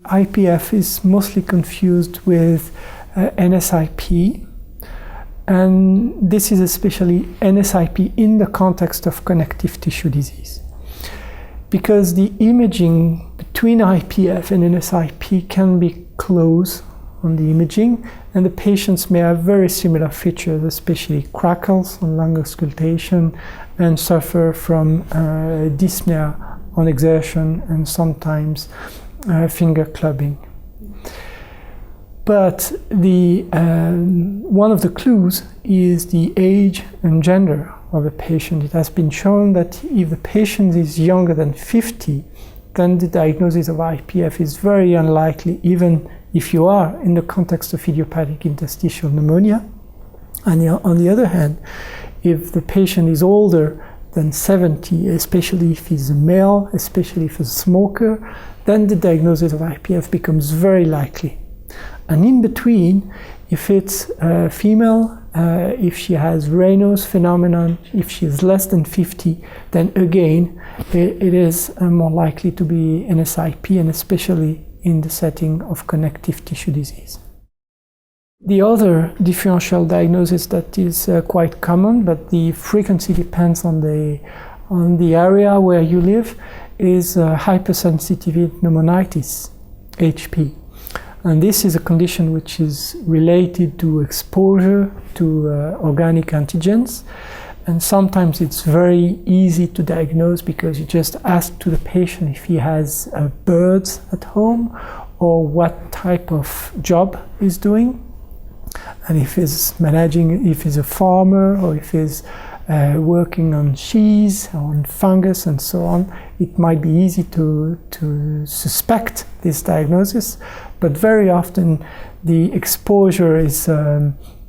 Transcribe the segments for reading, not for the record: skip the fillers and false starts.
IPF is mostly confused with NSIP, and this is especially NSIP in the context of connective tissue disease. Because the imaging between IPF and NSIP can be close on the imaging, and the patients may have very similar features, especially crackles on lung auscultation, and suffer from dyspnea on exertion and sometimes finger clubbing. But one of the clues is the age and gender of the patient. It has been shown that if the patient is younger than 50, then the diagnosis of IPF is very unlikely, even if you are in the context of idiopathic interstitial pneumonia. And on the other hand, if the patient is older than 70, especially if he's a male, especially if he's a smoker, then the diagnosis of IPF becomes very likely. And in between, if it's a female, if she has Raynaud's phenomenon, if she is less than 50, then again, it is more likely to be NSIP, and especially in the setting of connective tissue disease. The other differential diagnosis that is quite common, but the frequency depends on the area where you live, is hypersensitivity pneumonitis, HP. And this is a condition which is related to exposure to organic antigens. And sometimes it's very easy to diagnose because you just ask to the patient if he has birds at home or what type of job he's doing. And if he's if he's a farmer or if he's working on cheese, on fungus and so on, it might be easy to suspect this diagnosis, but very often the exposure is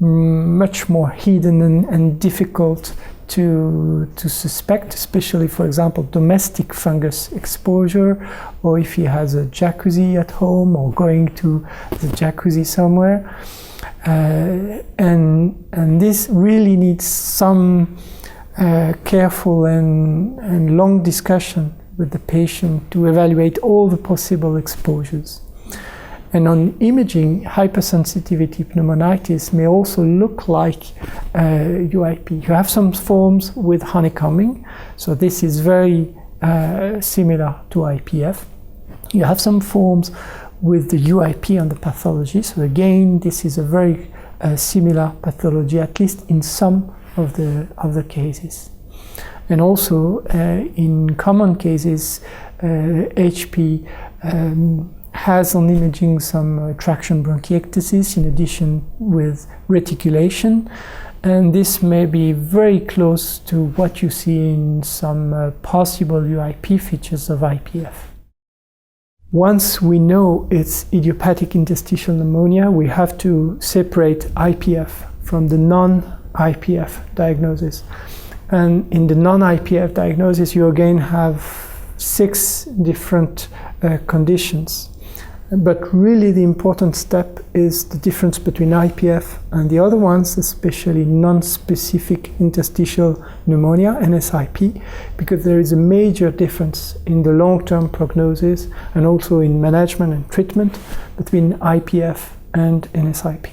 much more hidden and difficult to suspect, especially, for example, domestic fungus exposure, or if he has a jacuzzi at home or going to the jacuzzi somewhere. And this really needs some careful and long discussion with the patient to evaluate all the possible exposures. And on imaging, hypersensitivity pneumonitis may also look like UIP. You have some forms with honeycombing, so this is very similar to IPF. You have some forms with the UIP on the pathology, so again, this is a very similar pathology, at least in some of the cases. And also, in common cases, HP has on imaging some traction bronchiectasis in addition with reticulation, and this may be very close to what you see in some possible UIP features of IPF. Once we know it's idiopathic interstitial pneumonia, we have to separate IPF from the non-IPF diagnosis. And in the non-IPF diagnosis, you again have 6 different conditions. But really the important step is the difference between IPF and the other ones, especially non-specific interstitial pneumonia, NSIP, because there is a major difference in the long-term prognosis and also in management and treatment between IPF and NSIP.